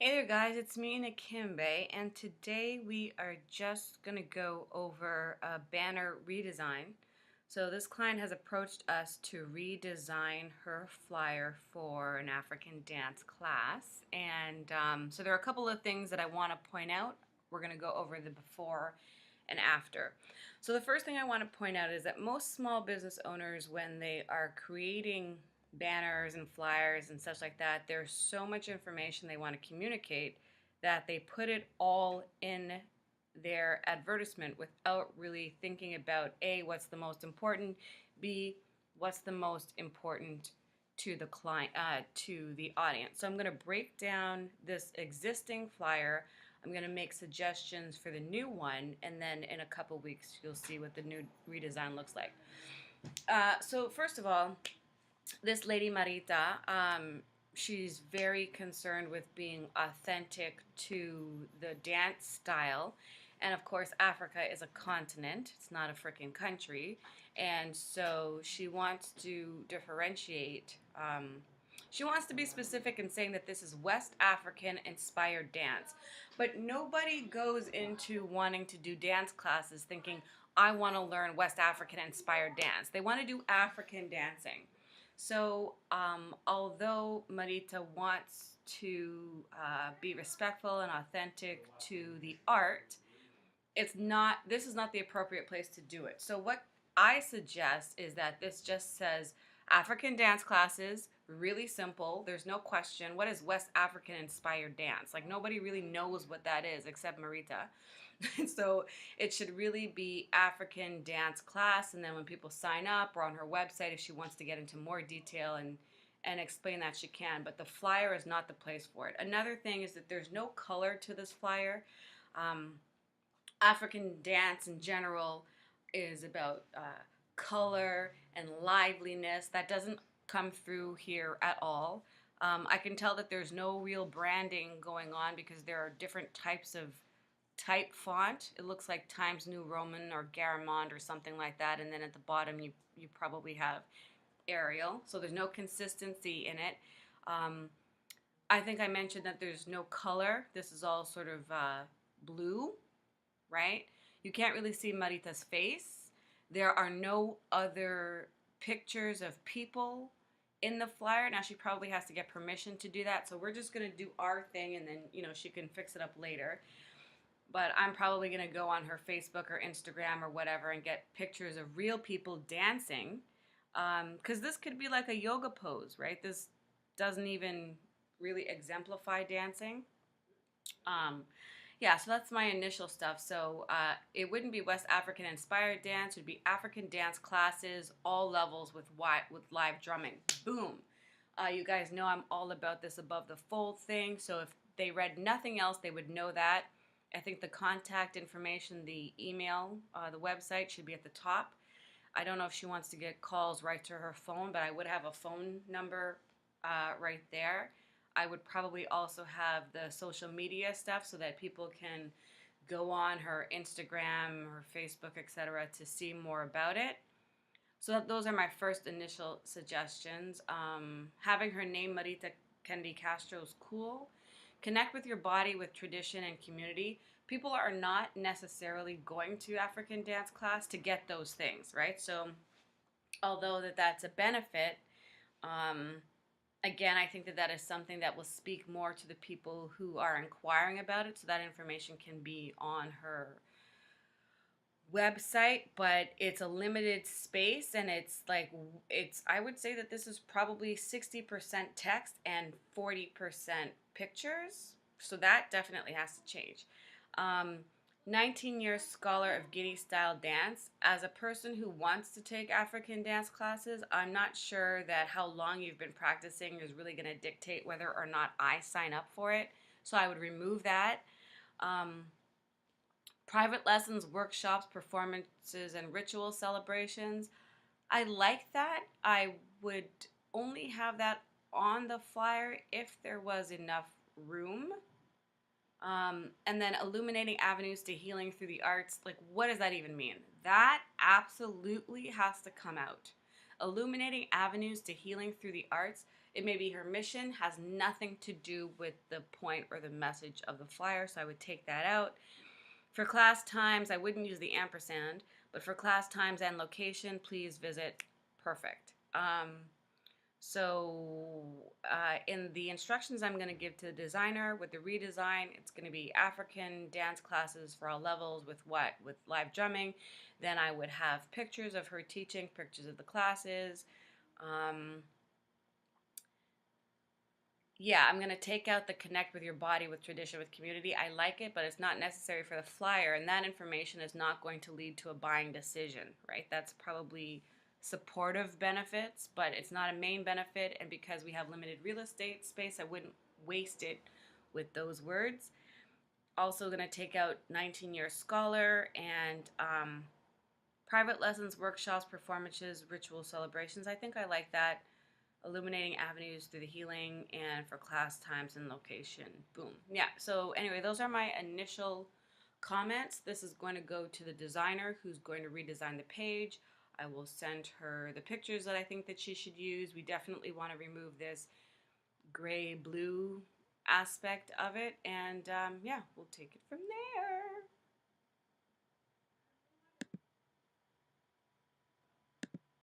Hey there guys, it's me Nakimbe, and today we are just going to go over a banner redesign. So this client has approached us to redesign her flyer for an African dance class, and so there are a couple of things that I want to point out. We're going to go over the before and after. So the first thing I want to point out is that most small business owners, when they are creating banners and flyers and such like that, there's so much information they want to communicate that they put it all in their advertisement without really thinking about A, what's the most important, B, what's the most important to the client, to the audience. So I'm going to break down this existing flyer. I'm going to make suggestions for the new one, and then in a couple weeks you'll see what the new redesign looks like. So first of all, this lady Marita, she's very concerned with being authentic to the dance style. And of course, Africa is a continent, it's not a freaking country. And so she wants to differentiate. She wants to be specific in saying that this is West African inspired dance. But nobody goes into wanting to do dance classes thinking, I want to learn West African inspired dance. They want to do African dancing. So, although Marita wants to be respectful and authentic to the art, it's not. This is not the appropriate place to do it. So, what I suggest is that this just says African dance classes. Really simple. There's no question. What is West African inspired dance? Like nobody really knows what that is except Marita. So it should really be African dance class, and then when people sign up or on her website, if she wants to get into more detail and explain that, she can. But the flyer is not the place for it. Another thing is that there's no color to this flyer. Um, African dance in general is about color and liveliness. That doesn't come through here at all. I can tell that there's no real branding going on because there are different types of type font. It looks like Times New Roman or Garamond or something like that, and then at the bottom you probably have Arial. So there's no consistency in it. Um, I think I mentioned that there's no color. This is all sort of blue, right? You can't really see Marita's face. There are no other pictures of people in the flyer. Now she probably has to get permission to do that, so we're just going to do our thing, and then she can fix it up later. But I'm probably going to go on her Facebook or Instagram or whatever and get pictures of real people dancing, because this could be like a yoga pose, right? This doesn't even really exemplify dancing. Um, yeah, so that's my initial stuff. So it wouldn't be West African inspired dance. It would be African dance classes, all levels with live drumming. Boom. You guys know I'm all about this above the fold thing. So if they read nothing else, they would know that. I think the contact information, the email, the website should be at the top. I don't know if she wants to get calls right to her phone, but I would have a phone number right there. I would probably also have the social media stuff so that people can go on her Instagram, her Facebook, etc. to see more about it. So those are my first initial suggestions. Having her name Marita Kendi Castro is cool. Connect with your body with tradition and community. People are not necessarily going to African dance class to get those things, right? So although that's a benefit, um, again, I think that is something that will speak more to the people who are inquiring about it, so that information can be on her website, but it's a limited space, and I would say that this is probably 60% text and 40% pictures, so that definitely has to change. 19-year scholar of Guinea style dance. As a person who wants to take African dance classes, I'm not sure that how long you've been practicing is really going to dictate whether or not I sign up for it, so I would remove that. Private lessons, workshops, performances, and ritual celebrations. I like that. I would only have that on the flyer if there was enough room. And then illuminating avenues to healing through the arts. Like, what does that even mean? That absolutely has to come out. Illuminating avenues to healing through the arts. It may be her mission, has nothing to do with the point or the message of the flyer, so I would take that out. For class times, I wouldn't use the ampersand, but for class times and location, please visit. Perfect. In the instructions I'm going to give to the designer with the redesign, it's going to be African dance classes for all levels with what? With live drumming. Then I would have pictures of her teaching, pictures of the classes. Yeah, I'm going to take out the connect with your body with tradition with community. I like it, but it's not necessary for the flyer, and that information is not going to lead to a buying decision, right? That's probably supportive benefits, but it's not a main benefit, and because we have limited real estate space, I wouldn't waste it with those words. Also going to take out 19-year scholar and private lessons, workshops, performances, ritual celebrations. I think I like that. Illuminating avenues through the healing and for class times and location. Boom. Yeah, so anyway, those are my initial comments. This is going to go to the designer who's going to redesign the page. I will send her the pictures that I think that she should use. We definitely want to remove this gray blue aspect of it, and yeah, we'll take it from there.